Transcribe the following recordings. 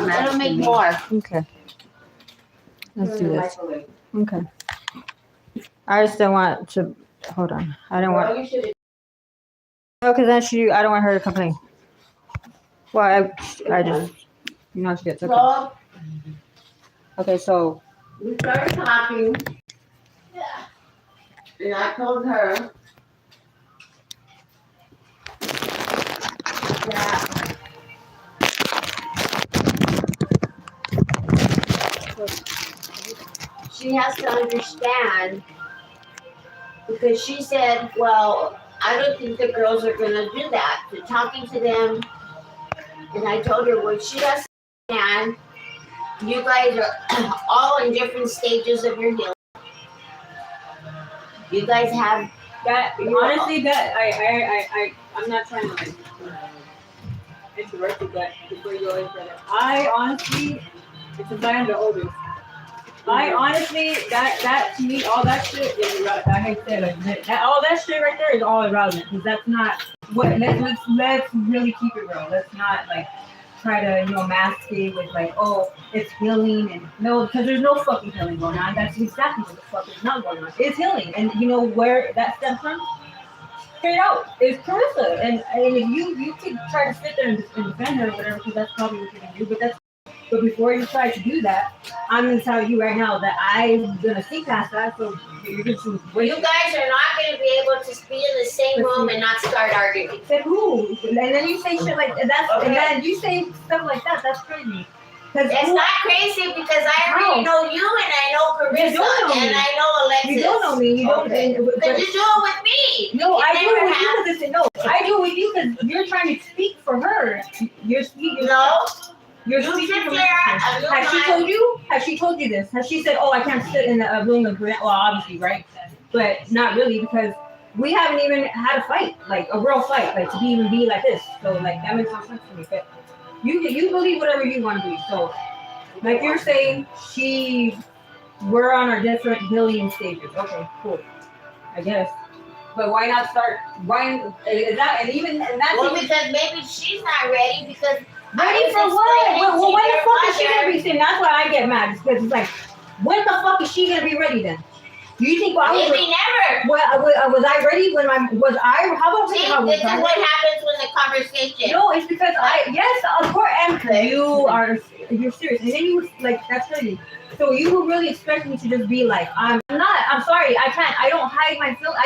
It'll make more. Okay. Let's do this. Okay. I just don't want to. Hold on. I don't want. No, because then I don't want her to complain. Well, I just. You know, she gets okay. So, Okay, so. we started talking. And I told her that she has to understand, because she said, well, I don't think the girls are going to do that, to talking to them. And I told her, well, she has to understand, you guys are all in different stages of your healing. You guys have That honestly, I'm not trying to like interrupt you, but before you go any further, I honestly, since I am the oldest, I honestly that to me all that shit is irrelevant. I hate to say it like that, all that shit right there is all irrelevant because that's not what. Let's really keep it real. Let's not like try to mask it with like, oh, it's healing and no, because there's no fucking healing going on. That's exactly what the fuck is not going on. It's healing, and you know where that stems from? Straight out, it's Carissa, and if you could try to sit there and defend her or whatever, because that's probably what you're gonna do. But before you try to do that, I'm gonna tell you right now that I'm gonna see past that. So you're just wait. You guys are not gonna be able to be in the same room and not start arguing. Said who? And then you say shit like that. Okay. And then you say stuff like that. That's crazy. It's not crazy because I already know you and I know Carissa and I know Alexis. You don't know me. You don't. Okay. But you do it with me. No, I do it with you because no, I do it with you because you're trying to speak for her. You're speaking. No. You're speaking for her. Has she told you? Has she told you this? Has she said, "Oh, I can't sit in a room of Brianna"? Well, obviously, right? But not really because we haven't even had a fight, like a real fight, like to even be like this. So like that makes no sense to me. But you believe whatever you want to believe. So like you're saying, we're on our different healing stages. Okay, cool. I guess. But why not start? Why is that? And that's well, because maybe she's not ready because. Ready for what? Well, when the fuck is she gonna be sitting? That's why I get mad. Because it's like, when the fuck is she gonna be ready then? You think I was? Maybe never. Was I ready when was I? How about this is what happens when the conversation. No, it's because yes, of course, and you're serious, and then you like that's crazy. So you really expect me to just be like, I'm not. I'm sorry, I can't. I don't hide my feelings.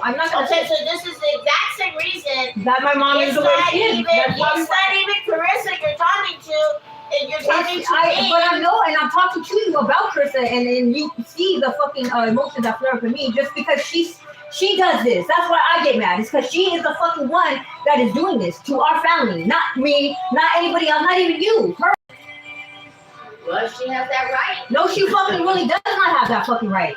I'm not gonna. Okay, so this is the exact same reason that my mom is the way she is. It's not even Carissa you're talking to. And you're talking to me. But I know, and I'm talking to you about Carissa, and then you see the fucking emotions that flare up in me just because she does this. That's why I get mad. It's because she is the fucking one that is doing this to our family, not me, not anybody else, not even you. Her. Well, she has that right. No, she fucking really does not have that fucking right.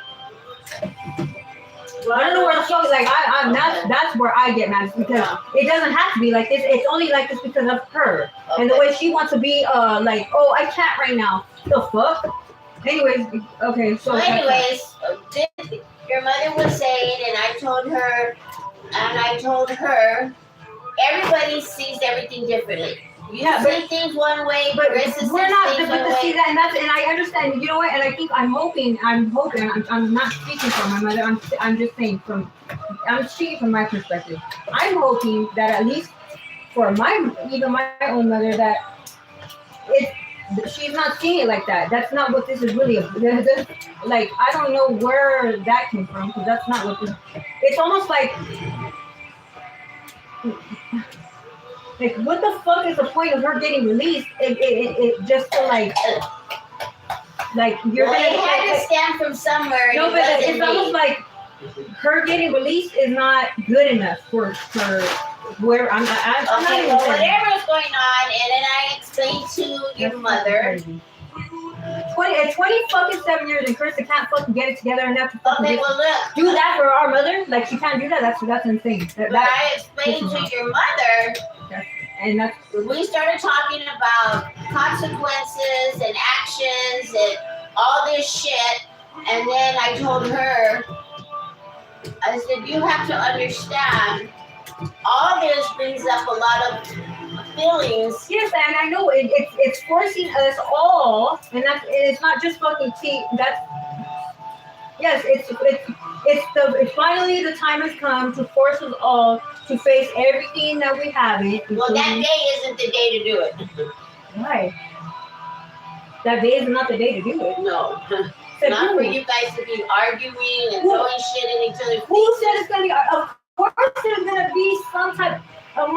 Well, I don't know where the fuck. Like that's where I get mad because it doesn't have to be like this. It's only like this because of her and the way she wants to be. Like, oh, I can't right now. The fuck. Anyways, okay. So your mother was saying, and I told her, everybody sees everything differently. You see things one way, but we're not able to see that, and I understand. You know what? And I think I'm hoping. I'm not speaking for my mother. I'm just saying I'm speaking from my perspective. I'm hoping that at least for my own mother that she's not seeing it like that. That's not what this is really. Like I don't know where that came from because that's not what this. It's almost like. Like, what the fuck is the point of her getting released? It just to like you're gonna. It had to stem from somewhere. No, but it's almost like her getting released is not good enough for where I'm not. Okay, well, whatever's going on, and then I explained to your mother. 20 fucking 7 years and Carissa can't fucking get it together enough to fucking do look. that for our mother. Like she can't do that. That's insane. I explained to your mother. We started talking about consequences and actions and all this shit, and then I told her, I said, you have to understand, all this brings up a lot of feelings. Yes, and I know it's forcing us all, and it's not just fucking tea. That's yes, it's finally the time has come to force us all to face everything that we haven't. Well, that day isn't the day to do it. Why? That day is not the day to do it. No. Not for you guys to be arguing and throwing shit in each other's Who said it's gonna be? Of course, there's gonna be some type of.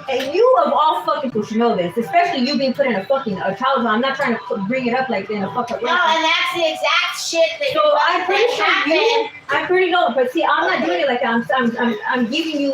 And you of all fucking people should know this, especially you being put in a childhood. I'm not trying to bring it up like in a fucking. No, and that's the exact shit that. So I'm pretty sure I'm pretty low, but see, I'm not doing it like that. I'm giving you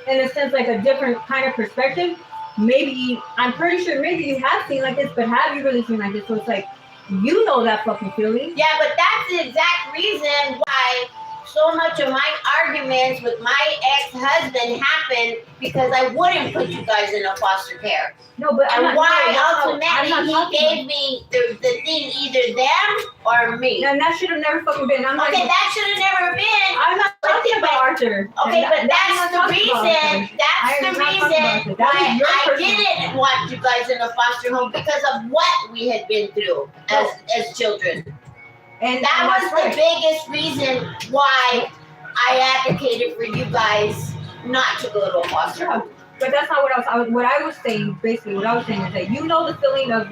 in a sense like a different kind of perspective. Maybe I'm pretty sure maybe you have seen like this, but have you really seen like this? So it's like you know that fucking feeling. Yeah, but that's the exact reason why so much of my arguments with my ex-husband happened because I wouldn't put you guys in a foster care. No, but and why ultimately he gave me the thing, either them or me. And that should have never fucking been. That should have never been. I'm not talking about Arthur. Okay, but that's the reason. That's the reason why I didn't want you guys in a foster home because of what we had been through as children. And that was the biggest reason why I advocated for you guys not to go to a foster home. But that's not what I was saying. Basically, what I was saying is that you know the feeling of.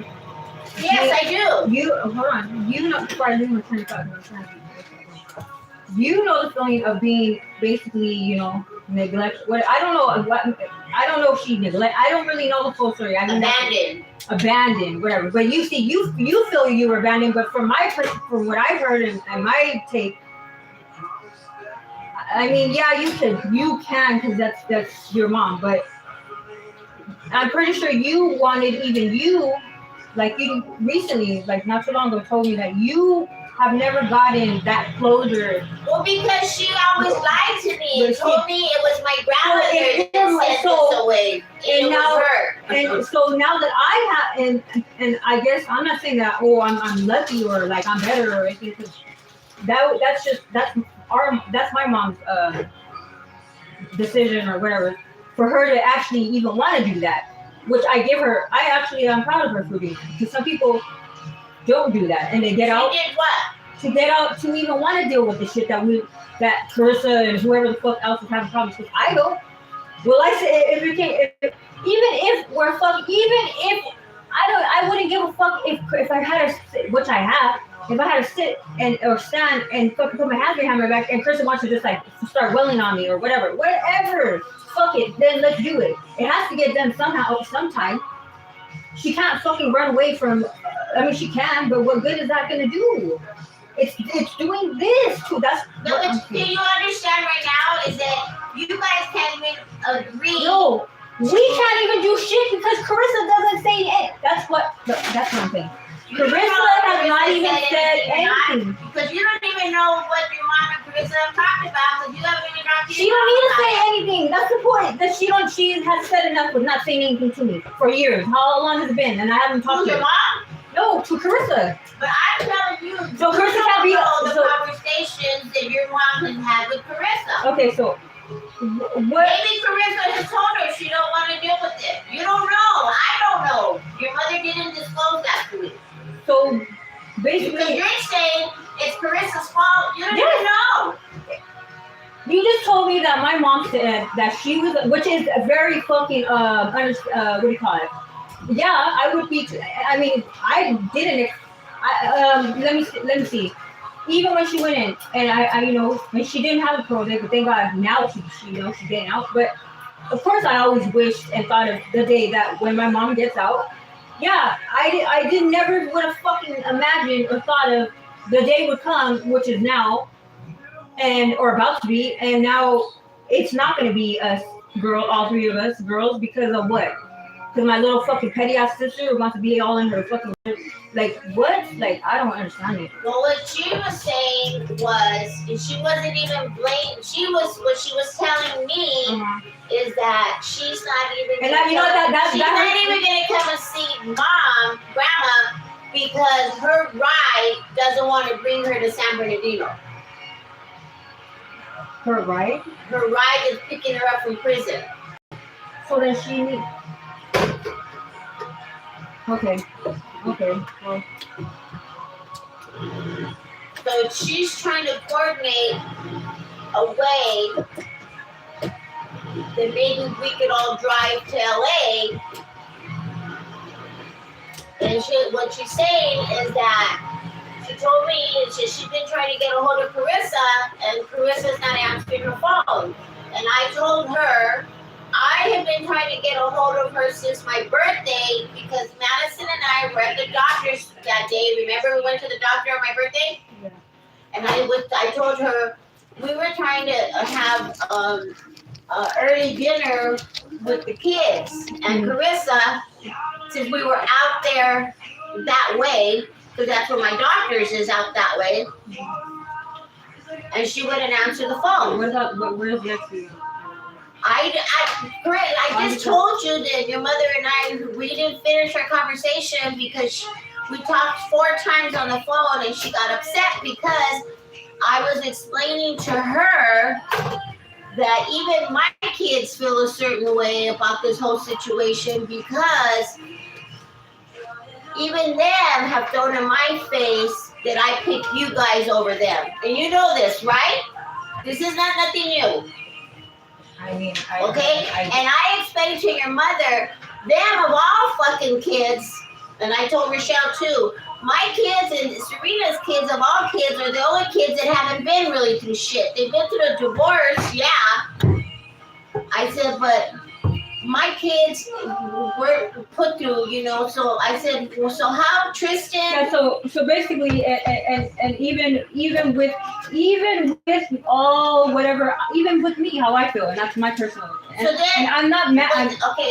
Yes, I do. Hold on. You know, before I leave my 25 minutes. You know the feeling of being basically, neglect. What I don't know. I don't know if she neglect. I don't really know the full story. Abandoned, whatever. But you see, you feel you were abandoned. But from what I've heard and my take, I mean, yeah, you can, because that's your mom. But I'm pretty sure you wanted like you recently, like not too long ago, told me that you have never gotten that closure. Well, because she always lied to me and told me it was my grandmother that sent us away. And now, her. And so now that I have, and I guess I'm not saying that, I'm lucky or like I'm better or anything, because that's my mom's decision or whatever, for her to actually even want to do that, which I give her. I'm proud of her for doing, because some people don't do that, and they get out. Did what? To get out, to even want to deal with the shit that Carissa and whoever the fuck else is having problems with. I don't. Well, I say I wouldn't give a fuck if I had to sit, which I have. If I had to sit or stand and fucking put my hands behind my back, and Carissa wants to just like start welling on me or whatever, fuck it, then let's do it. It has to get done sometime. She can't fucking run away from. I mean, she can, but what good is that gonna do? It's doing this too. Do you understand right now is that you guys can't even agree. No, we can't even do shit because Carissa doesn't say it. That's what I'm saying. Carissa has not even said anything. Because you don't even know what your mom and Carissa have talked about, because you haven't even talked to She don't need to say anything. That's the point. That she has said enough with not saying anything to me for years. How long has it been? And I haven't talked to her. Your mom? No, to Carissa. But I'm telling you, so Carissa can't be the conversations that your mom has had with Carissa. Okay, so what? Maybe Carissa has told her she don't want to deal with it. You don't know. I don't know. Your mother didn't disclose that to me. So basically, because you're saying it's Carissa's fault. You don't even know. You just told me that my mom said that she was, which is a very fucking what do you call it? Yeah, I would be. I mean, I didn't. Let me see. Even when she went in, and I when she didn't have a parole date, but thank God now she's getting out. But of course, I always wished and thought of the day that when my mom gets out. Yeah, I never would have fucking imagined or thought of the day would come, which is now, or about to be, and now it's not going to be us all three of us girls, because of what? Because my little fucking petty ass sister wants to be all in her fucking, like, what? Like, I don't understand it. Well, what she was saying was, she wasn't even blaming. What she was telling me is that she's not even. And she's not even gonna come and see grandma, because her ride doesn't want to bring her to San Bernardino. Her right? Her ride is picking her up from prison. So then she needs. Okay. Well. So she's trying to coordinate a way that maybe we could all drive to LA. And what she's saying is that she told me she's been trying to get a hold of Carissa, and Carissa's not answering her phone. And I told her I have been trying to get a hold of her since my birthday because Madison and I were at the doctor's that day. Remember we went to the doctor on my birthday? Yeah. And I told her we were trying to have early dinner with the kids. And Carissa, since we were out there that way, because that's where my doctor's is out that way, and she wouldn't answer the phone. Where's Lexi? I just told you that your mother and we didn't finish our conversation because we talked 4 times on the phone and she got upset because I was explaining to her that even my kids feel a certain way about this whole situation because even them have thrown in my face that I pick you guys over them. And you know this, right? This is not nothing new. I mean, and I explained to your mother, them of all fucking kids, and I told Rochelle too, my kids and Serena's kids of all kids are the only kids that haven't been really through shit. They've been through a divorce, yeah. I said, but my kids were put through, so I said, well, so how Tristan? Yeah, so basically, and even with all whatever, even with me, how I feel, and that's my personal. And, so then, and I'm not mad.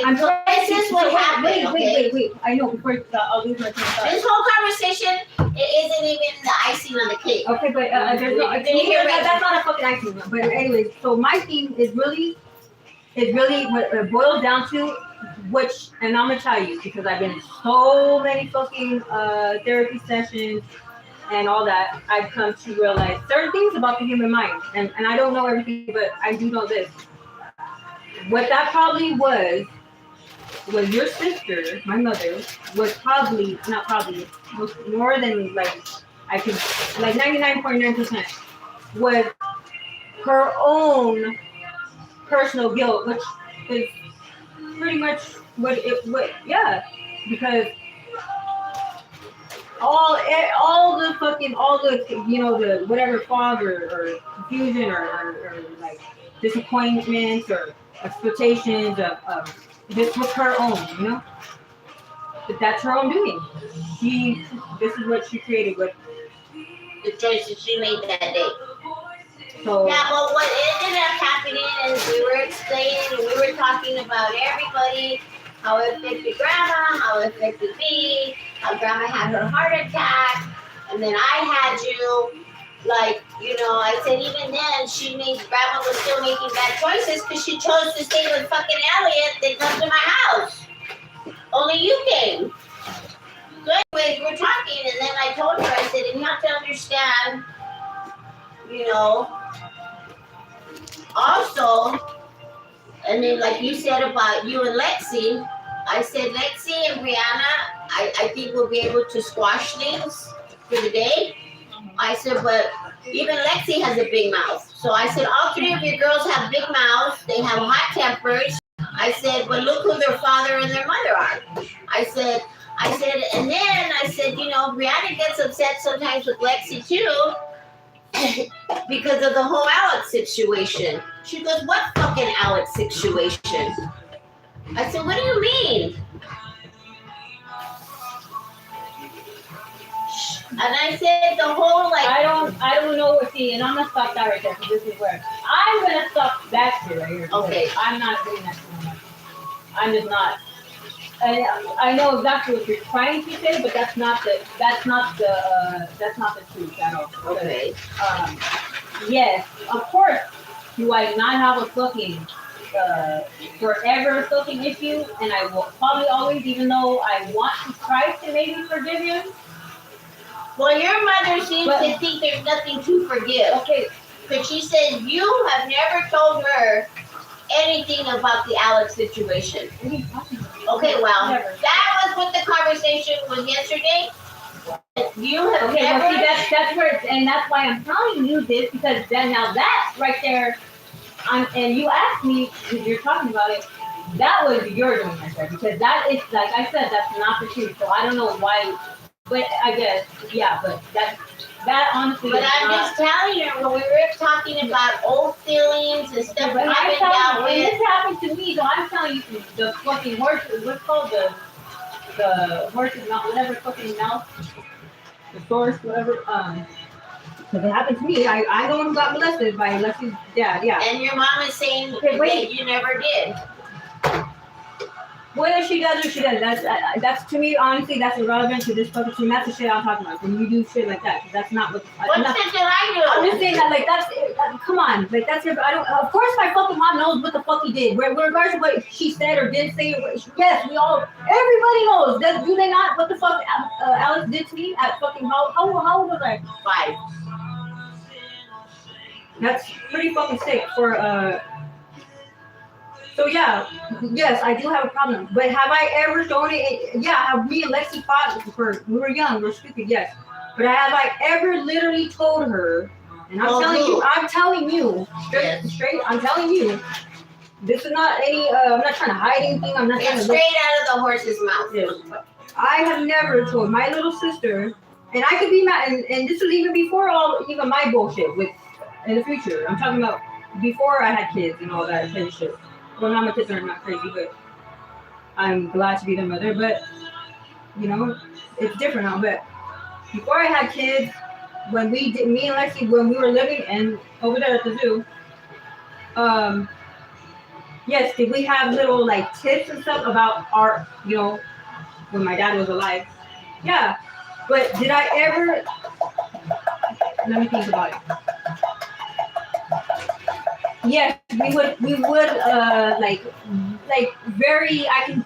I'm so this is what happened. Wait. I know before I'll lose my train of thought. This whole conversation isn't even the icing on the cake. Okay, but there's no. That's not a fucking icing. But anyways, so my thing is really what it boils down to, which, and I'm gonna tell you because I've been in so many fucking therapy sessions and all that, I've come to realize certain things about the human mind, and I don't know everything, but I do know this. What that probably was your sister, my mother, was was more than like 99.9% was her own personal guilt, which is pretty much because all the the whatever fog or confusion or like disappointments or expectations of this was her own, but that's her own doing. This is what she created with the choices she made that day. So, yeah, but what ended up happening is we were explaining and we were talking about everybody, how it affected Grandma, how it affected me, how Grandma had her heart attack, and then I had you. I said even then Grandma was still making bad choices because she chose to stay with fucking Elliot that comes to my house. Only you came. So anyways, we're talking and then I told her, I said, and you have to understand, also, and then like you said about you and Lexi, I said Lexi and Brianna, I think we'll be able to squash things for the day. I said, but even Lexi has a big mouth. So I said, all 3 of your girls have big mouths. They have hot tempers. I said, but look who their father and their mother are. I said, and then I said, Brianna gets upset sometimes with Lexi too because of the whole Alex situation. She goes, what fucking Alex situation? I said, what do you mean? And I said the whole I don't know what, see, and I'm gonna stop that right there because this is where I'm gonna stop that shit right here. Okay. I'm not doing that so much. I'm just not. And I know exactly what you're trying to say, but that's not the truth at all. Okay. Yes, of course. Do I not have a fucking forever fucking issue? And I will probably always, even though I want to try to maybe forgive you. Well, your mother seems to think there's nothing to forgive. Okay, Because she said you have never told her anything about the Alex situation. Okay, well, that was what the conversation was yesterday. You have Okay, never. well, see, that's where, and that's why I'm telling you this, because then now that right there, and you asked me, you're talking about it, that was your doing right there, because that is, like I said, that's not the truth. So I don't know why, but I guess, yeah, but that honestly. But I'm just telling you, when we were talking about old feelings and stuff we haven't dealt when with. this happened to me, so I'm telling you, the fucking horse, what's called the horse's mouth, whatever fucking mouth, the source, whatever. Because it happened to me. I the one who got molested by Lexi's dad. Yeah. And your mom is saying Okay, wait. that you never did. Whether she does or she doesn't, that's to me, honestly, that's irrelevant to this fucking thing. That's the shit I'm talking about. When you do shit like that, that's not what. What shit did I do? I'm just saying that, like, that's come on, like that's your. I don't. Of course, my fucking mom knows what the fuck he did. Regardless of what she said or didn't say. Yes, we all. Everybody knows. Do they not? What the fuck Alex did to me at fucking how old was I? 5. That's pretty fucking sick for So yeah, yes, I do have a problem. But have I ever shown it? Yeah, have me and Lexi fought for? We were young, we're stupid, yes. But have I ever literally told her? And I'm telling you, straight. I'm telling you, this is not any. I'm not trying to hide anything. I'm not. It's straight out of the horse's mouth. Yes. I have never told my little sister, and I could be mad. And this is even before even my bullshit with in the future. I'm talking about before I had kids and all that kind of shit. Well, now my kids are not crazy, but I'm glad to be their mother. But, you know, it's different now. But before I had kids, when me and Lexi, when we were living over there at the zoo, yes, did we have little, like, tips and stuff about our, you know, when my dad was alive? Yeah. But did I ever, let me think about it. Yes, we would like very, I can,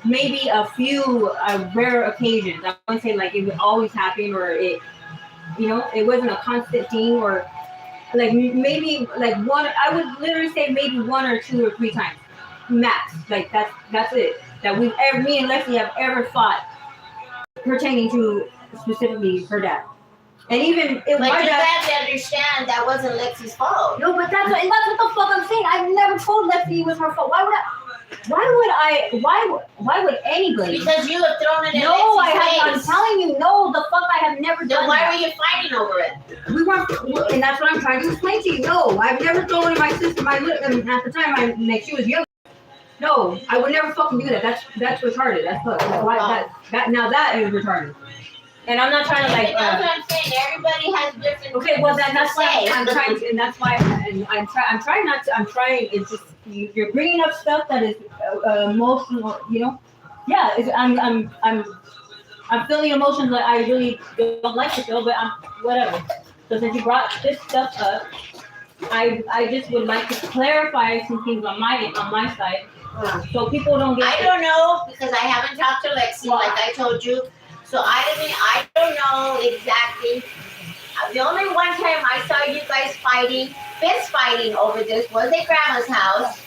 maybe a few rare occasions. I wouldn't say like it would always happen or it, you know, it wasn't a constant thing or like maybe like one, I would literally say maybe 1 or 2 or 3 times max. Like that's it. That we've ever, me and Lexi have ever fought pertaining to specifically her dad. And even if but you have to understand that wasn't Lexi's fault. No, but that's what the fuck I'm saying. I've never told Lexi it was her fault. Why would anybody? Because you have thrown it in No, Lexi's I haven't. face. I'm telling you, no, the fuck I have never done. Then why that. were you fighting over it? We weren't, and that's what I'm trying to explain to you. No, I've never thrown it at my sister. At the time, she was young. No, I would never fucking do that. That's retarded. That's why that is retarded. And I'm not trying to like. That's what I'm saying. Everybody has different. Okay, well that's why I'm trying to, and that's why, and I'm trying not to. I'm trying. It's just you're bringing up stuff that is emotional. You know, yeah. I'm feeling emotions that I really don't like to feel, but I'm whatever. So since you brought this stuff up, I just would like to clarify some things on my side, so people don't get. I don't know because I haven't talked to Lexi like I told you. So I don't know exactly. The only one time I saw you guys fist fighting over this was at Grandma's house,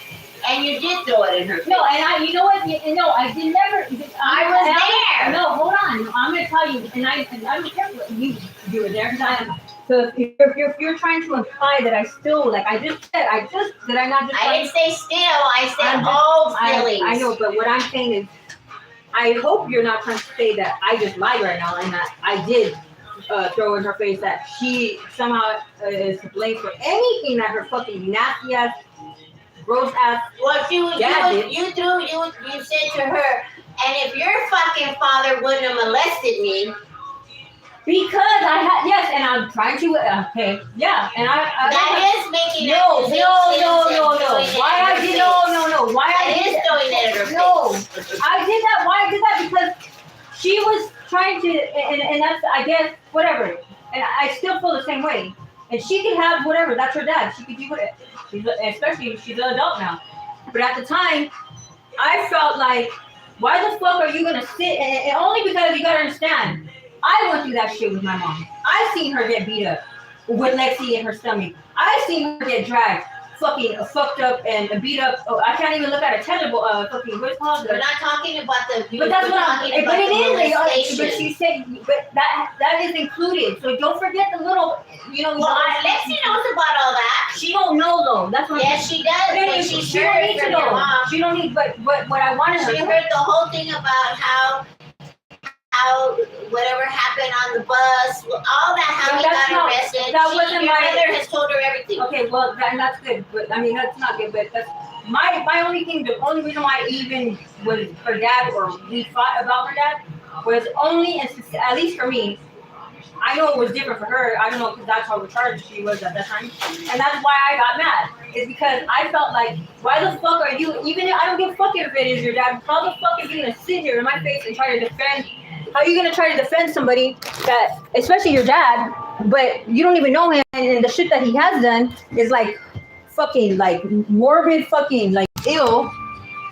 and you did throw it in her face. No, and you know what? No, I did never. I was there. No, hold on. I'm gonna tell you, and I don't care what you were there because I am. So if you're trying to imply that I still like I just said I didn't say still. I said all feelings. I know, but what I'm saying is. I hope you're not trying to say that I just lied right now and that I did throw in her face that she somehow is to blame for anything that her fucking nasty ass, gross ass. Well, you said to her, and if your fucking father wouldn't have molested me. Because I had, yes, and I'm trying to, okay, yeah, and I that is making no. Why I did, no. Why I did that? Throwing it at her face. No, I did that. Why I did that? Because she was trying to, and that's, I guess, whatever. And I still feel the same way. And she can have whatever. That's her dad. She could do whatever. Especially if she's an adult now. But at the time, I felt like, why the fuck are you gonna sit? And only because you gotta understand. I went through that shit with my mom. I seen her get beat up. with Lexi in her stomach. I seen her get dragged, fucking fucked up and beat up. Oh, I can't even look at a tangible fucking what's called. We're not talking about the abuse. But that's we're what talking I'm. about But it the is. molestation. But she said. But that is included. So don't forget the little. You know. Well, Lexi knows about all that. She don't know though. That's what. Yes, she does. But She don't need to know. She don't need. But what I wanted her. She heard the whole thing about how whatever happened on the bus, all that, how he got arrested. That wasn't your my mother has told her everything. Okay, well that's good, but I mean that's not good. But that's my only thing. The only reason why I even was her dad or we fought about her dad was only, at least for me. I know it was different for her. I don't know because that's how retarded she was at that time, and that's why I got mad. Is because I felt like, why the fuck are you? Even if I don't give a fuck if it is your dad. How the fuck are you gonna sit here in my face and try to defend? How are you gonna try to defend somebody that, especially your dad, but you don't even know him, and the shit that he has done is like fucking like morbid, fucking like ill,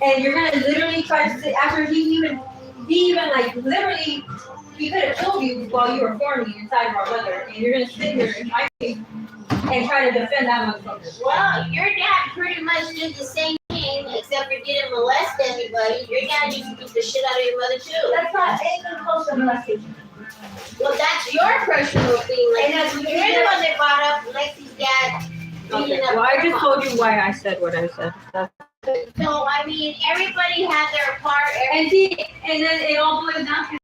and you're gonna literally try to sit after he even like literally. He could have killed you while you were forming inside of our mother, and you're gonna sit here in my face and try to defend that motherfucker. Well, your dad pretty much did the same thing, except for didn't molest anybody. Your dad used to beat the shit out of your mother too. That's not anything close to molestation. Well, that's your personal thing. Like, And that's you're the one that brought up Lexi's dad beating up. Well, I just her told you why I said what I said. So I mean, everybody had their part. And see, and then it all boils down to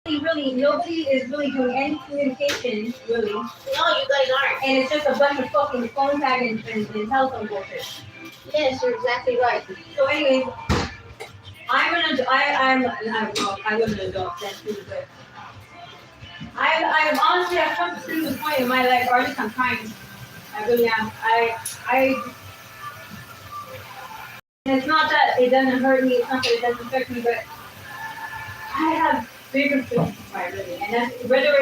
really nobody is really doing any communication, really. No, you guys aren't. And it's just a bunch of fucking phone tag and telephone bullshit. Yes, you're exactly right. So anyways, I was an adult then too, but I'm honestly I've come to the point in my life, or at least I'm trying. I really am. And it's not that it doesn't hurt me, it's not that it doesn't affect me, but I have bigger fish to fry, really. And that's whether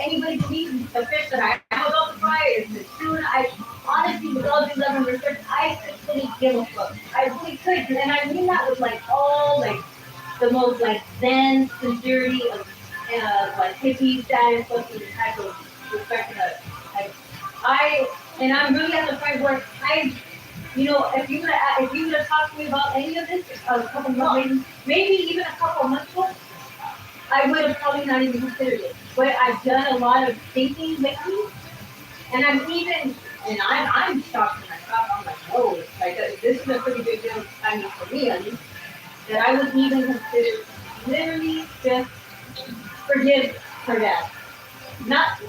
anybody believes the fish that I am about to fry is the tuna. I honestly, with all due love and respect, I couldn't give a fuck. I really could, and I mean that with like all like the most like zen sincerity of like hippie status fucking type of respect that like I'm really at the point where if you would have talked to me about any of this a couple months, maybe even a couple months ago, I would have probably not even considered it. But I've done a lot of thinking lately, and I'm shocked in myself. I'm like, oh, like this is a pretty big deal. I mean, for me at least, that I would even consider literally just forgive her dad, not for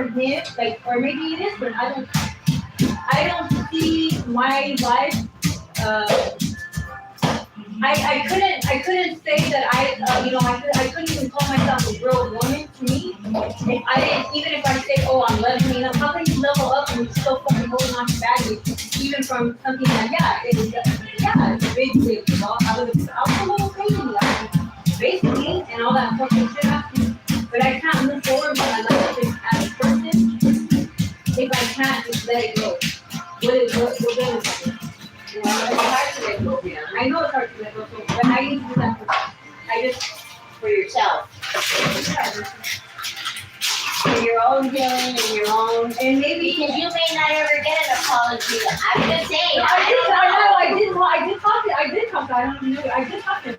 him, like, or maybe it is, but I don't see my life. I couldn't say that I couldn't even call myself a real woman to me. If I didn't, even if I say, oh, I'm leveling up, how can you level up and you're still fucking holding on to baggage, even from something that, it's a big deal, you know? I was a little crazy, basically, and all that fucking shit happened. But I can't move forward with my life as a person if I can't just let it go. What then is it? Well, it's hard to let go, yeah. I know it's hard to let go, but I need to do that for yourself. And your own healing and your own, and maybe because you may not ever get an apology. I'm just saying. I did talk to. I did talk to him.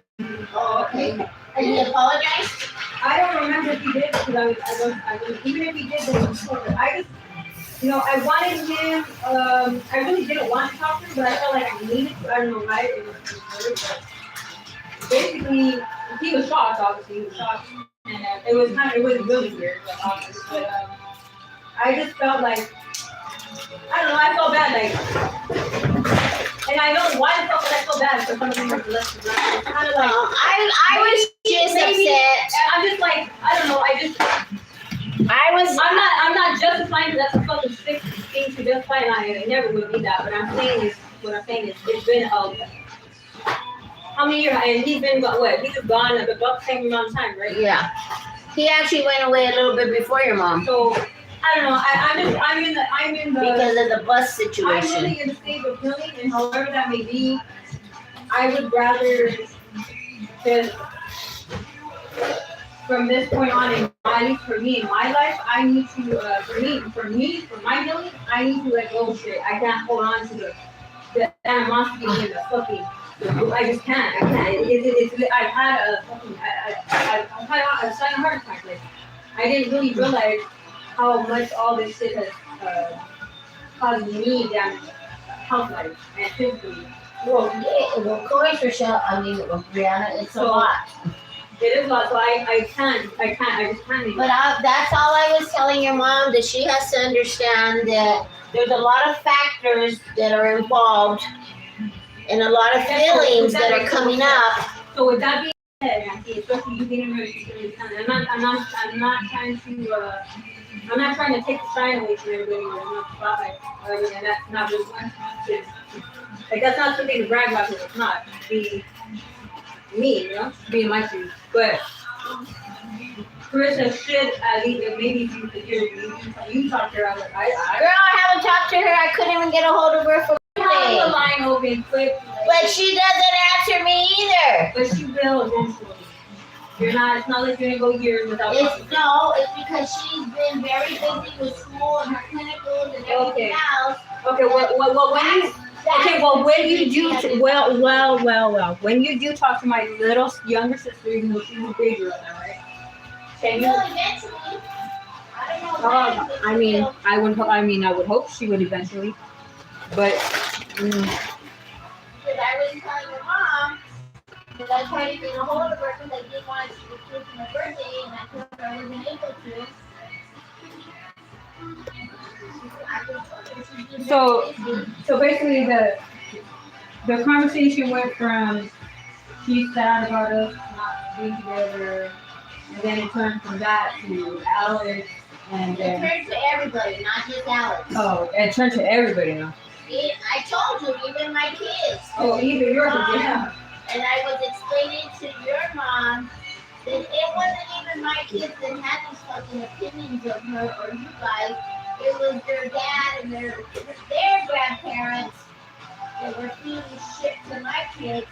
Oh, okay. And he apologized? I don't remember if he did because I was even if he did, then it was short. I wanted him. I really didn't want to talk to him, but I felt like I needed to. I don't know why. It was weird, but basically, he was shocked. Obviously, he was shocked, and it was really weird. But I just felt like I don't know. I felt bad, and I know why I felt bad for something that's less than that. It's kind of like I was just upset. I'm just like I don't know. I'm not justifying that. That's a fucking sick thing to justify, and I never would be that. But what I'm saying is, it's been how many years? And he's been what? He's gone about the same amount of time, right? Yeah. He actually went away a little bit before your mom. So I don't know. I'm in the because of the bus situation. I'm really in the state of healing, and however that may be, I would rather just from this point on, at least for me in my life, I need to, for my healing, I need to let go of shit. I can't hold on to the animosity and the fucking. I just can't. I can't. I've had a fucking. I've had a sudden heart attack. Like, I didn't really realize how much all this shit has caused me damage, health wise and physically. Well, yeah, well, of course, Rochelle, Brianna, it's a So, lot. It is a lot, so I just can't. But that's all I was telling your mom, that she has to understand that there's a lot of factors that are involved and a lot of feelings that are coming up. So with that being said, Nancy, especially you being a nurse, I'm not trying to take the shine away from everybody. I'm not spotlight. And that's not really one. Like, that's not something to brag about, because it's not. Be me, you know, being my shoes. But Carissa should at least, maybe if you could hear you talk to her. Girl, I haven't talked to her. I couldn't even get a hold of her for have the line open quick. But she doesn't answer me either. But she will eventually. It's not like you're gonna go years without it's because she's been very busy with school and her clinicals and everything else. Okay, when you do when you do talk to my little younger sister, even though she's a bigger than that, right? Can you? Eventually. I don't know. I would hope she would eventually, but. Because I was telling your mom that I tried to get a hold of her because I didn't want to see the kids for my birthday, and I told her I wasn't able to. So basically the conversation went from she's sad about us not being together, and then it turned from that to Alex, and then it turned to everybody, not just Alex. Oh, it turned to everybody now. I told you, even my kids. Oh, even yours, yeah. And I was explaining to your mom that it wasn't even my kids that had these fucking opinions of her or you guys. It was their dad and their grandparents that were feeding shit to my kids,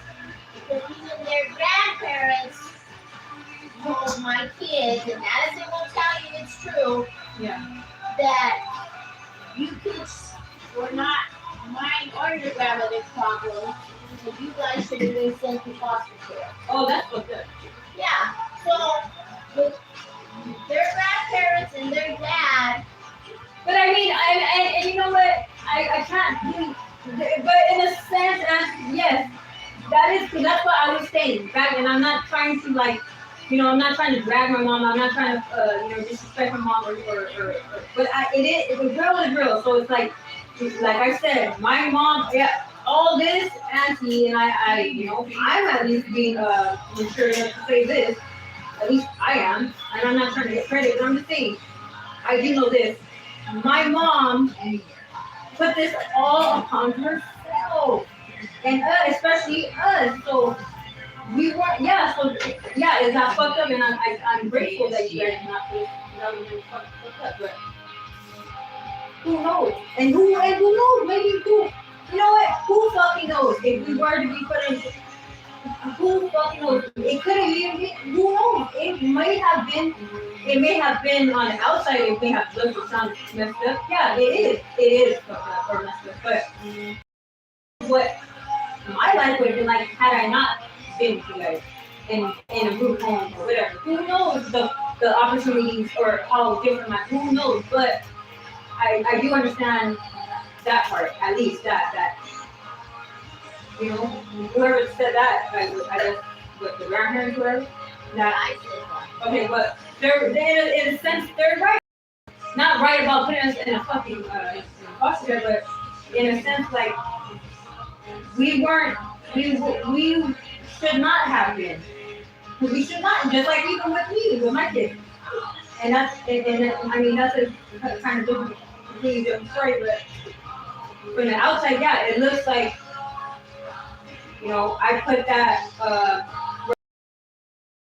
because even their grandparents told my kids, and Madison will tell you it's true, that you kids were not mine or your grandmother's problem, so you guys should have been sent to foster care. Oh, that's so good. Yeah, so with their grandparents and their dad. But I mean, and you know what? I can't do. But in a sense, yes, that's what I was saying back. And I'm not trying to I'm not trying to drag my mom. I'm not trying to disrespect my mom or but it's a girl is a girl. So it's like I said, my mom, all this auntie, and I'm at least being mature enough to say this. At least I am, and I'm not trying to get credit. But I'm just saying, I do know this. My mom put this all upon herself, and especially us. So we weren't, it's not fucked up, and I'm grateful that you guys not fucked up, but who knows? And who knows? Maybe you know what? Who fucking knows? If we were to be put in, who fucking knows? It could have even been, who knows? It may have been on the outside, it may have looked or sounded messed up. Yeah, it is fucked up or messed up, but what my life would have been like had I not been with you guys in a group home or whatever. Who knows the opportunities or how different who knows? But I do understand that part, at least that whoever said that, I guess the grandparents were that. Okay, but they're in a sense they're right. Not right about putting us in a fucking foster care, but in a sense like we should not have been. We should not, just like even with me, with my kids. And that's a kind of different, completely different story, but from the outside, it looks like, I put that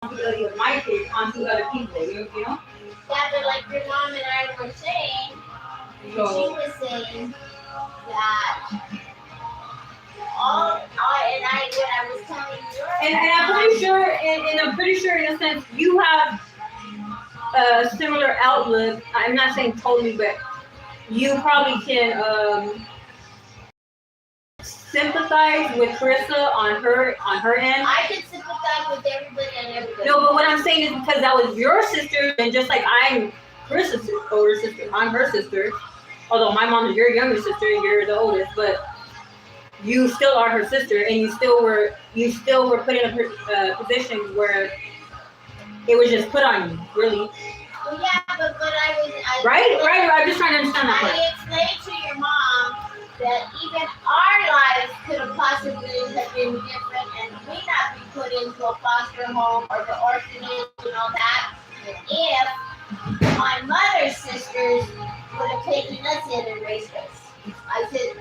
responsibility of my kids onto other people, you know? Yeah, but like your mom and I were saying, she was saying that what I was telling you. And I'm pretty sure, in a sense, you have a similar outlook. I'm not saying totally, but you probably can sympathize with Carissa on her end. I can sympathize with everybody and everybody. No, but what I'm saying is because that was your sister, and just like I'm Carissa's older sister, I'm her sister. Although my mom is your younger sister, and you're the oldest, but you still are her sister, and you still were put in a position where it was just put on you, really. Well, yeah, but I right. I'm just trying to understand that part. I explained to your mom that even our lives could have possibly have been different, and we not be put into a foster home or the orphanage and all that, if my mother's sisters would have taken us in and raised us. I said,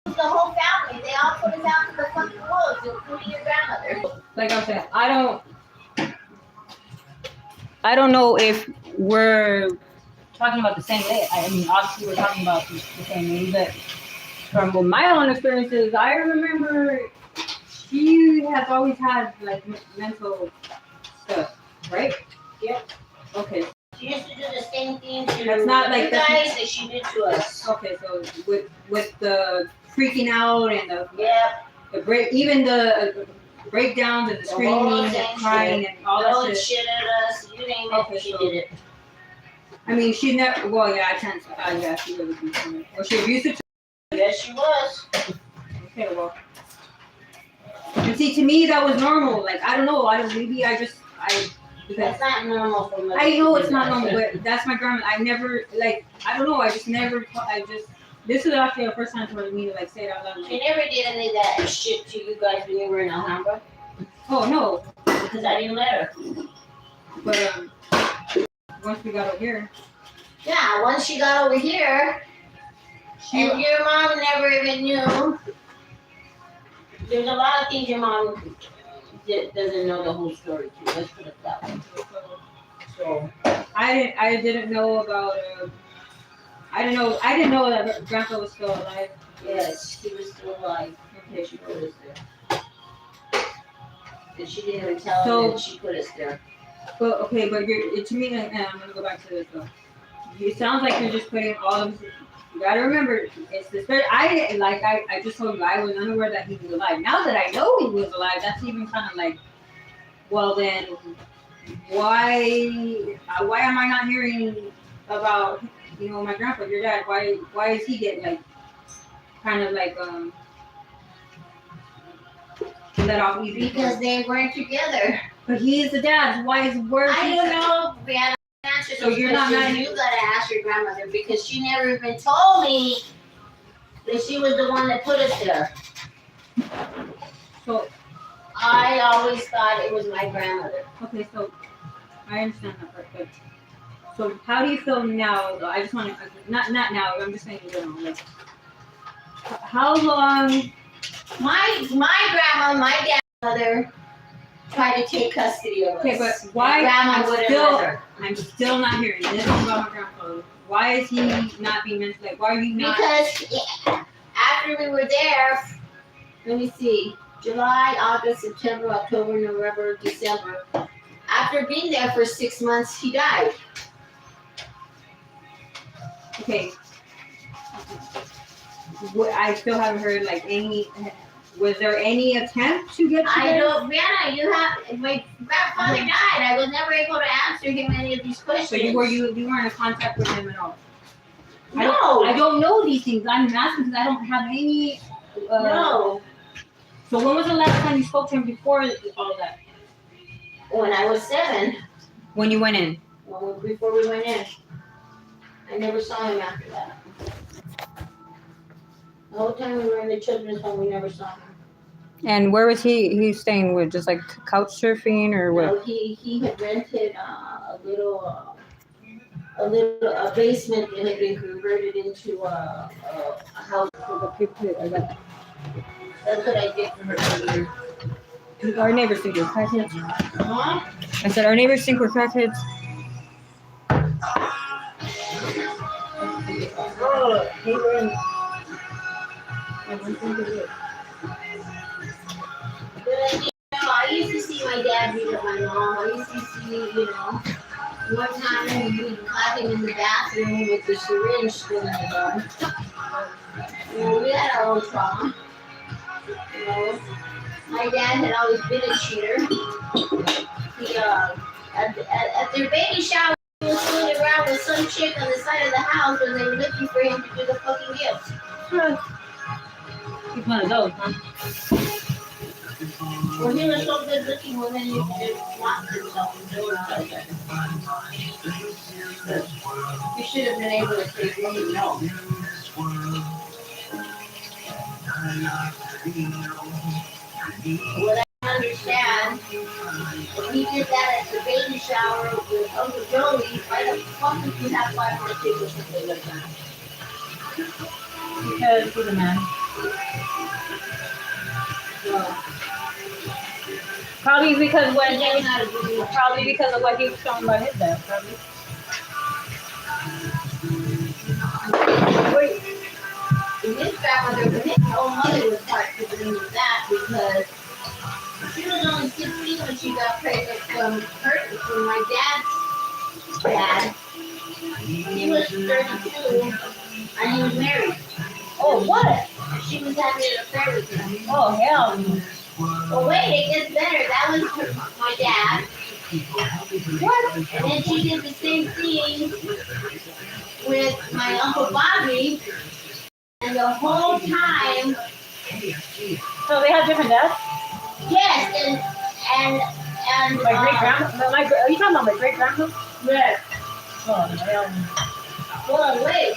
the whole family, they all put us out to the fucking woods, including your grandmother. Like I said, I don't know if we're talking about the same day. I mean, obviously we're talking about the same day, but from my own experiences, I remember she has always had like mental stuff, right? Yep. Okay. She used to do the same thing to That's not like you guys that she did to us. Okay, so with the freaking out and the breakdowns and the screaming and crying and all that shit. Shit at us. You name it, she did it. I mean, she never. Well, yeah, I can't. Yeah, she was abusive. Was she abusive? Yes, she was. Okay, well. And see, to me, that was normal. Like, I don't know. That's not normal for me. I know it's not normal, but that's my grandma. I never, like, I don't know. This is actually the first time for me to, like, say it out loud. Like, She never did any of that shit to you guys when you were in Alhambra. Oh, no. Because I didn't let her. But, once we got over here. Yeah, once she got over here, and your mom never even knew. There's a lot of things your mom doesn't know the whole story to. Let's put it that way. So I didn't know about. I didn't know that Grandpa was still alive. Yes, he was still alive. Okay, she put us there. And she didn't even tell him that she put us there. But okay, but to me, and I'm gonna go back to this though. It sounds like you're just putting all of. You gotta remember, it's this. I just told you I was unaware that he was alive. Now that I know he was alive, that's even kind of like, well then, why am I not hearing about my grandpa, your dad? Why is he getting like, kind of like let off easy? Because they weren't together. But he is the dad. Why is where? I don't know, Brianna. So you're not mad. You gotta ask your grandmother because she never even told me that she was the one that put us there. So I always thought it was my grandmother. Okay, so I understand that part, but so how do you feel now? Though I just want to not now. I'm just saying in general. Like, how long? My grandma, my grandmother tried to take custody of us. Okay, but why? I'm still not hearing this about my grandfather. Why is he not being mentioned? Like, why are you not? Because after we were there, let me see, July, August, September, October, November, December. After being there for 6 months, he died. Okay. I still haven't heard like any. Was there any attempt to get? I don't, Brianna. My grandfather died. I was never able to answer him any of these questions. So you weren't in contact with him at all? No. I don't know these things. I'm asking because I don't have any. No. So when was the last time you spoke to him before all of that? When I was 7. When you went in? Before we went in. I never saw him after that. The whole time we were in the children's home, we never saw him. And where was he staying with? Just like couch surfing or what? No, he had rented a basement that had been converted into a house. That's what I did for her for a year. Our neighbors think we're crackheads. Huh? I said our neighbors think we're crackheads. Oh, he went. I used to see my dad beat up my mom. I used to see, one time and we caught him in the bathroom with the syringe still in the bone. We had our own trauma. My dad had always been a cheater. He, at their baby shower, he was fooling around with some chick on the side of the house when they were looking for him to do the fucking gifts. He's one of those, huh? Well, he was so good looking when he lost himself and do it. You should have been able to say, well, no. What I understand, if he did that at the baby shower with Uncle Joey, why the fuck would you have 5 more kids or something like that? Because he's a man. Well, Probably because probably because of what he was shown by his dad. Probably. Wait. His grandmother, his own mother was part to believe that because she was only 16 when she got pregnant from my dad's dad. He was 32 and he was married. Oh, what? She was having an affair with him. Oh, hell no. Well, wait, it gets better. That was my dad. What? And then she did the same thing with my Uncle Bobby. And the whole time. So they have different dads? Yes, and My great grandma? Are you talking about my great grandma? yes. Oh, hell no. Well, wait.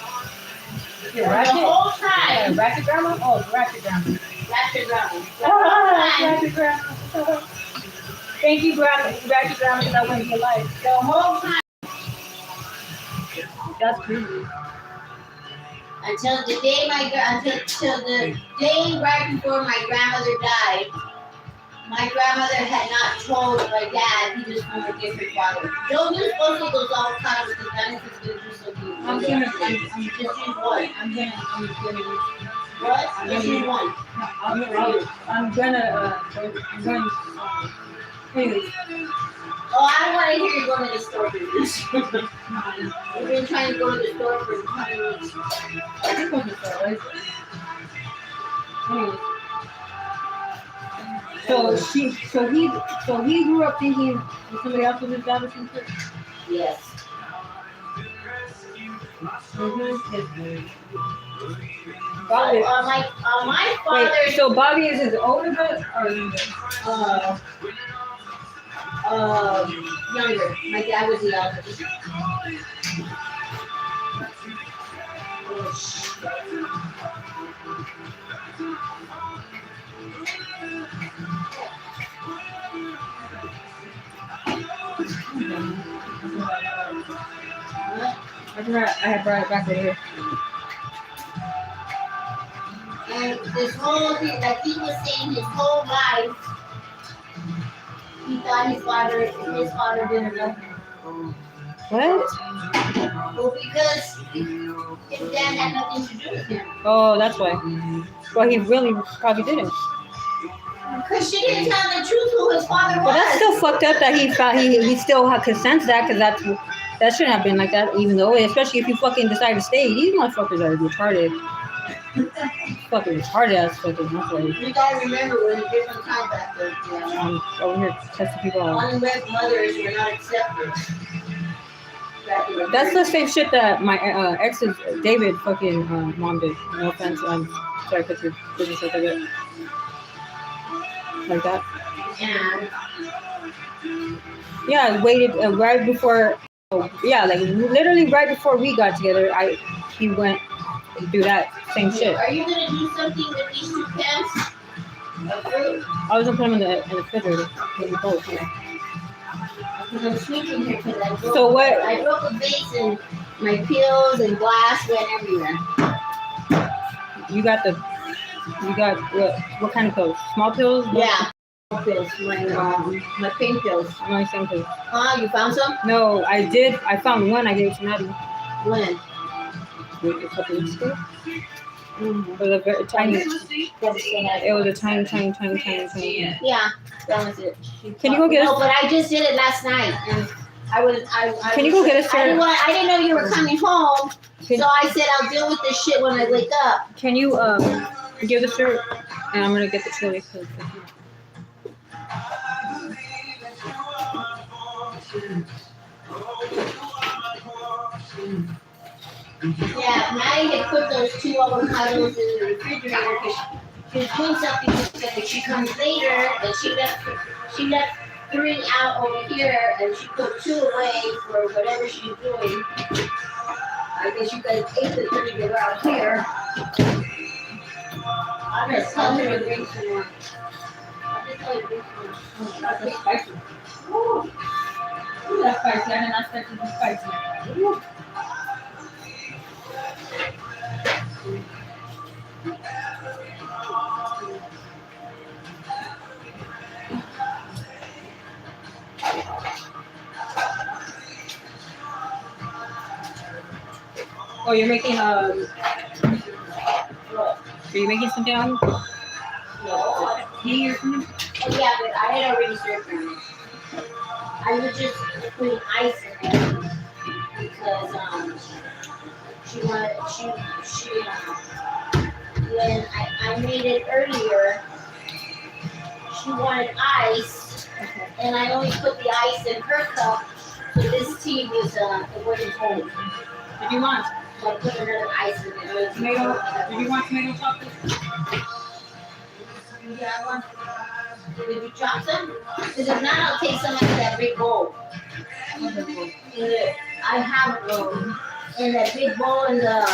Your The ratchet? whole time. Ratchet grandma? Oh, ratchet grandma. That's your grandma. The Oh, whole time. ratchet grandma. Thank you, ratchet grandma, because I wouldn't be alive. The whole time. That's crazy. Until the day until the day right before my grandmother died, my grandmother had not told my dad he was going to give her father. Don't use both of those avocados because that is going to do so good. I'm gonna just use one. What? Just use one. I'm going. Anyways. Oh, I don't want to hear you going to the store for this. We've been trying to go to the store for 20 minutes. I think we'll just start, right? Anyways. So he grew up thinking somebody else was his dad or something? Yes. Bobby. My father. Wait, so Bobby is his older brother or Younger. My dad was the eldest. Oh, shit. I had brought it back over here. And this whole thing, like he was saying his whole life, he thought his father didn't love him. What? Well, because his dad had nothing to do with him. Oh, that's why. Well, he really probably didn't. Because she didn't tell the truth who his father was. But that's still fucked up that he still consents that, because that shouldn't have been like that, even though, especially if you fucking decide to stay. These motherfuckers are retarded. Fucking retarded ass fucking motherfuckers. You gotta remember, we're in a different time back then. I'm over here testing people out. Unwed mothers were not accepted. That's the same shit that my ex's David fucking mom did. No offense, sorry, put your business like that. Like that. Yeah, waited right before. Like literally right before we got together. He went to do that same shit. Are you gonna do something with these 2 cans of fruit? I was gonna put them in the refrigerator. Maybe both. Yeah. Because I'm sweeping here because I broke a vase and my pills and glass went everywhere. You got what kind of pills? Small pills? Yeah. Pills, my pain pills. My same pills. You found some? No, I did. I found one. I gave it to Maddie. When? A couple weeks ago. It was a very tiny. It was a tiny. Yeah, that was it. Can you go get No, but I just did it last night. And Can you go get us your? I didn't know you were coming home, Can, so I said I'll deal with this shit when I wake up. can you give the shirt? And I'm gonna get the chili. Yeah, Maddie had put those 2 avocados in the refrigerator because she was doing something with them. She comes later and she left 3 out over here and she put 2 away for whatever she's doing. I guess you guys ate the 3 that were out here. I'm just telling her to bring some more. That's spicy. Ooh, that's spicy. I did not expect it to be spicy. Ooh. Oh, you're making Are you making something on tea or something? Oh yeah, but I had already served her. I was just putting ice in it because when I made it earlier, she wanted ice, and I only put the ice in her cup, so this tea was it wasn't cold. Did you want? So I put another ice in it. Tomato? Did you want tomato chocolate? Yeah, I want. Did you chop some? Because if not, I'll take some out of that big bowl. I have in that big bowl in the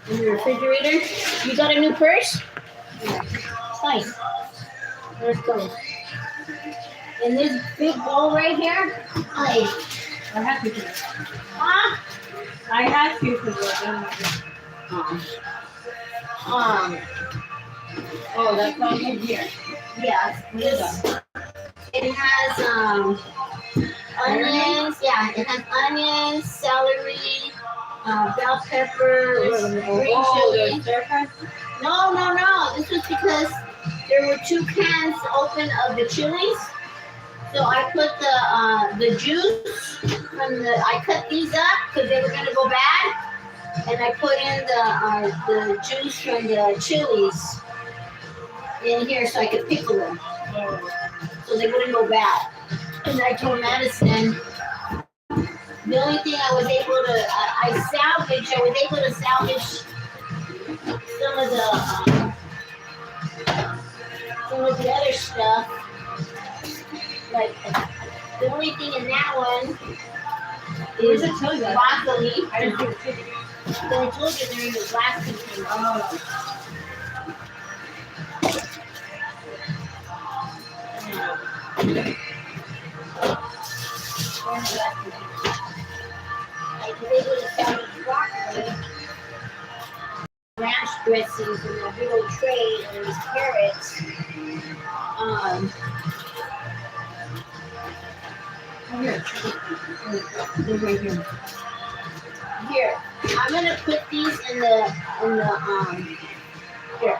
refrigerator. You got a new purse? Yeah. It's nice. Where's it going? In this big bowl right here, I had to. huh? I had to because oh, that's not in here. Yeah, it has onions. Yeah, it has onions, celery, bell pepper, green chili. No. This was because there were 2 cans open of the chilies. So I put the juice from I cut these up because they were gonna go bad, and I put in the juice from the chilies in here so I could pickle them, so they wouldn't go bad. And I told Madison the only thing I was able to I was able to salvage some of the other stuff. Like the only thing in that one is broccoli. I didn't do it. Then I told you they're in the glass container. Oh. I was able to salvage broccoli, ranch dressings in a big old tray, and these carrots. Here, I'm gonna put these in the here.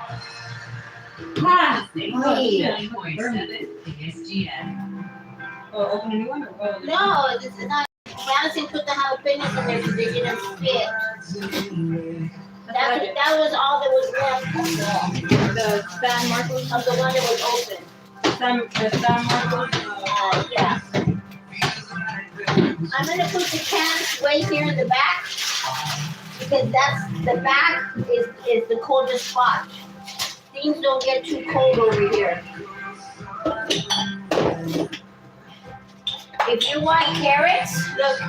Oh, open a new one? Or, No, this is not. Madison put the jalapenos in there because they didn't fit. That was all that was left the San Marcos? of the one that was open. San Marcos? Yeah. I'm gonna put the cans way here in the back because the back is the coldest spot. Things don't get too cold over here. If you want carrots, look.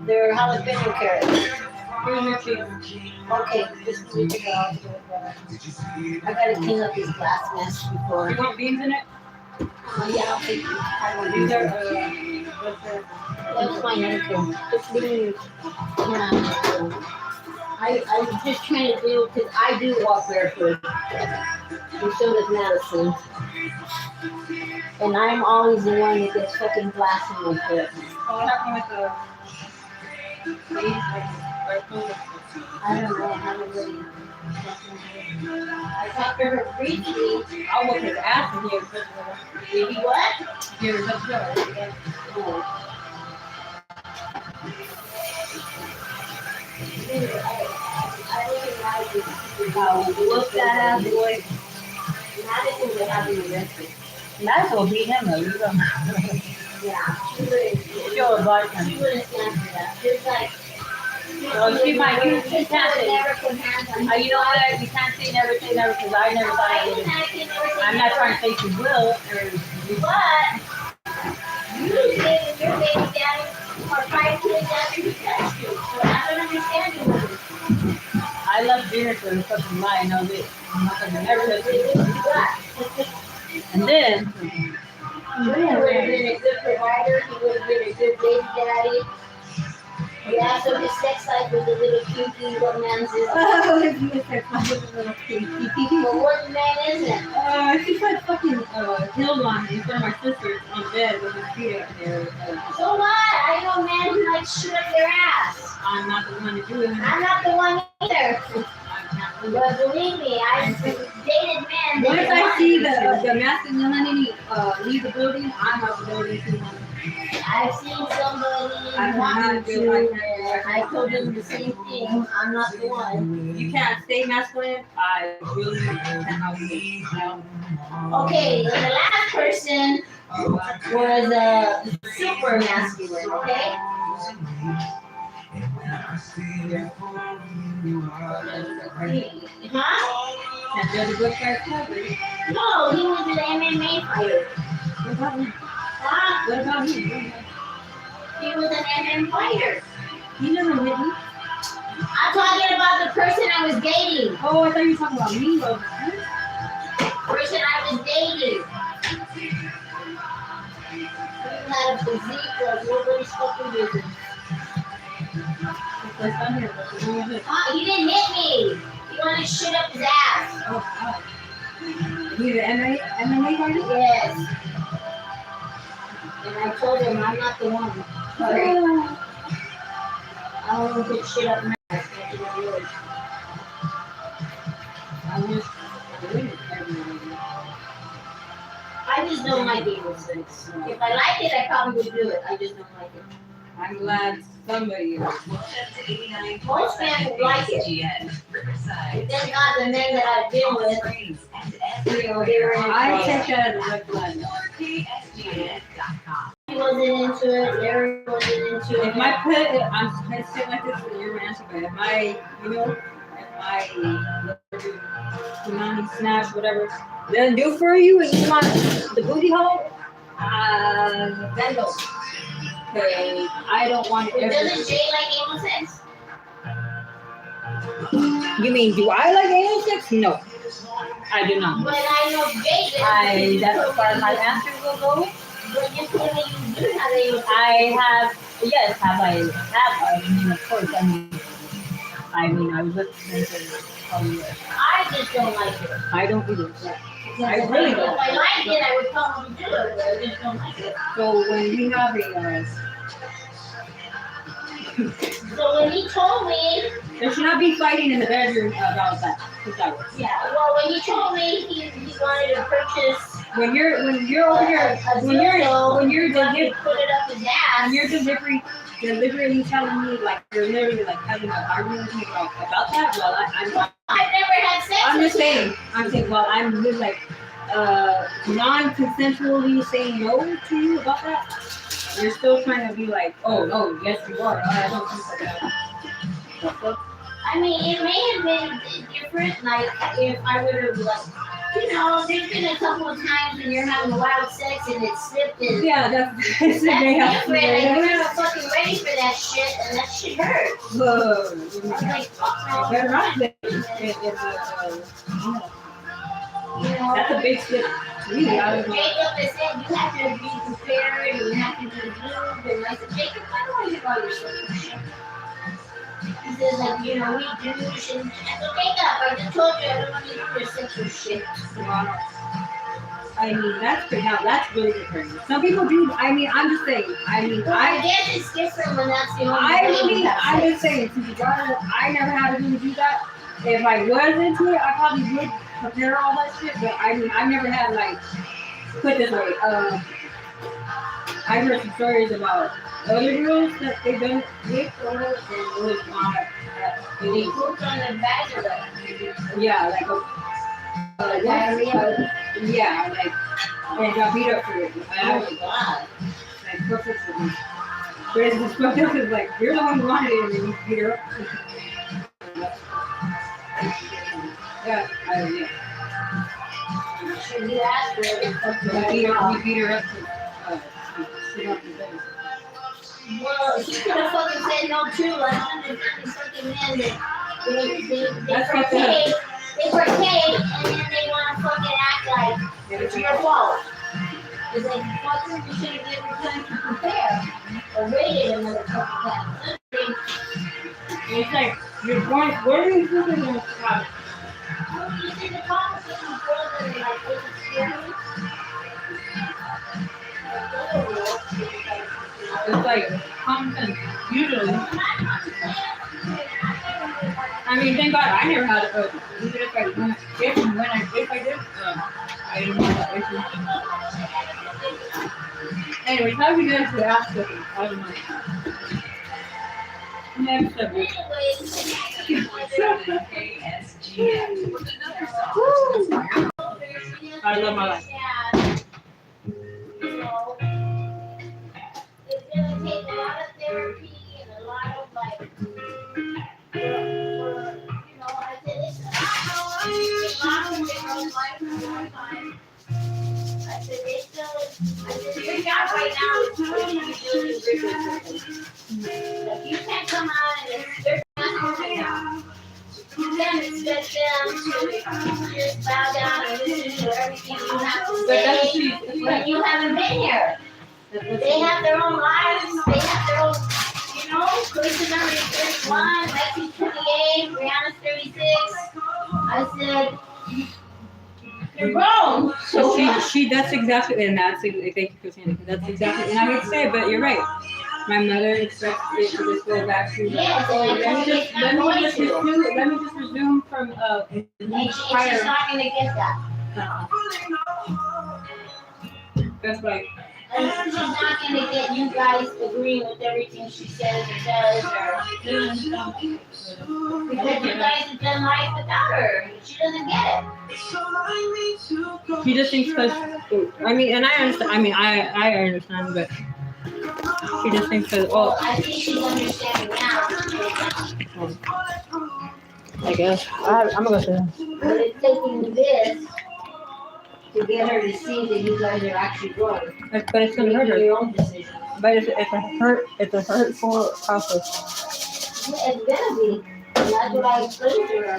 They're jalapeno carrots. Here's your cheese. Okay, just leave it out. I gotta clean up this glass mess before. You want beans in it? Yeah, I'll take it. I want These these. are, That's fine, okay. Just leave it. Yeah. I'm just trying to do, because I do walk barefoot. And so does Madison. And I'm always the one that gets fucking glass in my foot. what happened with the beans? I don't know, I haven't really I talked to her briefly. I'll whoop his ass and he was Baby, what? he was upset. I wouldn't like it. Whoop that ass, boy. Madison would have me arrested. Madison will beat him though. You don't know. Yeah, she wouldn't. She'll advise She him. wouldn't stand for that. Just like. Well, she might. You She can't say. never put hands on You know what? You can't say never because I never thought I would. I'm not trying to say she will. But you say that your baby daddy or 5 kids after he touched you. So I don't understand you. I love dinner for the fucking lie. I know this. I'm not gonna never let you. And then. He would have been a good provider. He would have been a good baby daddy. Yeah, so his sex life was a little kinky. What man's is? Oh, his sex life was a little kinky. Well, what man isn't? She put fucking heels on in front of my sisters on the bed with his feet up there. So what? I know men who like shoot up their ass. I'm not the one to do it. I'm not the one either. But believe me, I've dated men. Once I see the masculinity leave the building, I'm out the building too. I've seen somebody want me to, and I told them the same thing. I'm not the one. You can't stay masculine. I really cannot be. Okay, the last person was super masculine, okay? Huh? Can't do the good part. No, he was an MMA fighter. What about him? Huh? What about him? He was an MMA fighter. He never hit me. I'm talking about the person I was dating. Oh, I thought you were talking about me. Person I was dating. He had a physique of nobody's fucking business. He didn't hit me. He wanted to shoot up his ass. Oh, God. He's an MMA fighter? Yes. And I told him I'm not the one. Sorry. I don't want to put shit up my ass. I can do yours. I just don't like anal sex. If I like it, I probably would do it. I just don't like it. I'm glad somebody. Most men would like it. Thank God the men that I've been with, you know, they were in I it. take that as a red flag. He wasn't into it. Larry wasn't into it. If my pet, I sit like this with your answer, but if my, you know, if my punani snatch, whatever, doesn't do for you and you want the booty hole, then no. Because I don't want it. Doesn't Jay like anal sex? You mean, do I like anal sex? No, I do not. But I know Jay does. That's as far as my answer will go. But you told me you do have anal sex. I have, yes, I mean, of course, I was listening to probably, I just don't like it. I don't either. I really don't. If I liked it, I would probably do it, but I just don't like it. So when we have a, So when he told me, there should not be fighting in the bedroom about that. yeah, well, when he told me he wanted to purchase When you're over here, when you're put it up his ass. when you're deliberately telling me like you're literally like having an argument with me about that, well, I've never had sex I'm with just saying. I'm saying, well, I'm just like non-consensually saying no to you about that. You're still trying to be like, oh no, yes you are. I don't think that. I mean, it may have been different, like if I would have like, you know, there's been a couple of times when you're having wild sex and it slipped and Yeah, that's different. Like you're not fucking ready for that shit and that shit hurts. I'm like, fuck no. They're not. That's a big slip. Really, I don't know. Jacob has said you have to be prepared and you have to be lubed. And I said, Jacob, I don't want you to call yourself shit. He says, like, you know, we douche and I said, Jacob, I just told you I don't want you to do your sexual shit. I mean, that's really different. Some people do. I mean, I'm just saying. Well, I guess it's different when that's the only way you have I'm sex. just saying. Since you brought it up, I never had a dude do that. if I was into it, I probably would prepare all that shit. But I mean, I've never had like put it this way. I heard some stories about other girls that they've done with or and it was not that They elite. put on the bag of Yeah, like diarrhea. yeah, like and got beat up for it. Oh my god. Like perfect for me. But it's just fucked up because like you're the one who wanted it and then you beat her up. Yeah, yeah. Should you ask her if something We beat her up to sit up the bed. well, she could have fucking said no too. Like, there's fucking men that That's they what partake, and then they want to fucking act like it's your fault. It's like, fucker, you should have given her time to prepare or waited another couple times. It's like you're going. Where are you going to have? Well, you see the conversation with girls that are like with experience. It's like common sense. Usually. I mean, thank God I never had it, but even if I did, I didn't want that issue. Anyways, how do you guys do ask cooking? I don't know. Next subject. I love my life. It's gonna take a lot of therapy and a lot of like, I said it's a lot of girls' life for a long time. I said your job right now is to really Like you can't come out and they're not coming out. You can't expect them to just bow down and listen to everything you have to say when you haven't been here. They have their own lives. They have their own, Christian number 31, Lexi's 28, Brianna's 36. I said, you're grown. So That's exactly, and that's exactly, thank you for saying it, that's exactly, and I hate to say it, but you're right. My mother expects it to just go back to, yes, let me just resume from, and she's not going to get that. That's right. And she's not going to get you guys agreeing with everything she says or does, because you guys have done life without her. She doesn't get it. She just thinks because, I mean, and I understand, I understand, but she just thinks that, Well, I think she's understanding now. I guess. I'm going to go sit But it's taking this to get her to see that you guys are actually growing. But it's going to hurt her. Your own decisions. But it's a hurtful process. Yeah, it's gonna be. And that's what I explained to her.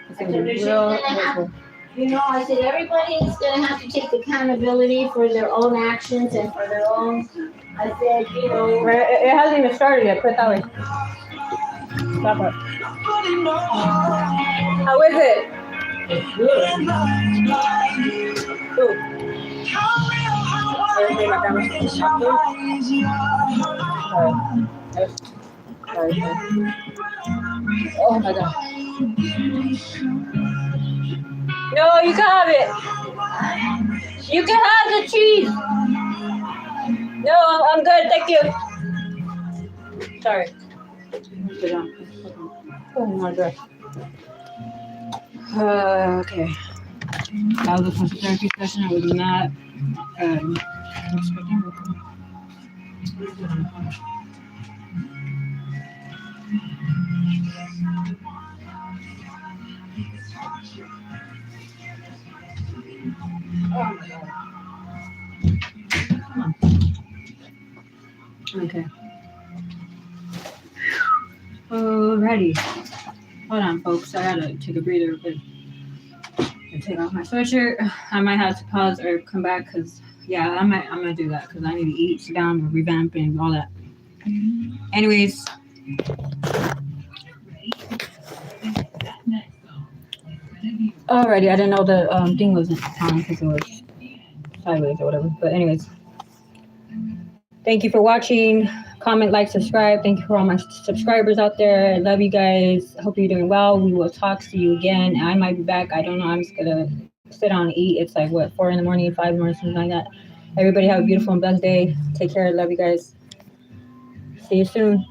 It's going to be real hurtful. I said everybody's gonna have to take accountability for their own actions and for their own. I said, It hasn't even started yet, put it that way. Stop it. How is it? it's good. Ooh. Everything my camera. Sorry. Oh my god. No, you can have it. You can have the cheese. No, I'm good, thank you. Sorry. Oh my god. Okay. That was a fun therapy session. I was not expecting it. Oh my god. Come on. Okay. Alrighty. Hold on, folks. I gotta take a breather and take off my sweatshirt. I might have to pause or come back because, yeah, I'm gonna do that because I need to eat, sit down, revamp, and all that. Anyways. Alrighty, I didn't know the thing wasn't on because it was sideways or whatever. But anyways. Thank you for watching. Comment, like, subscribe. Thank you for all my subscribers out there. I love you guys. Hope you're doing well. We will talk. See you again. I might be back. I don't know. I'm just gonna sit down and eat. It's like what, 4 in the morning, 5 in the morning, something like that. Everybody have a beautiful and blessed day. Take care. Love you guys. See you soon.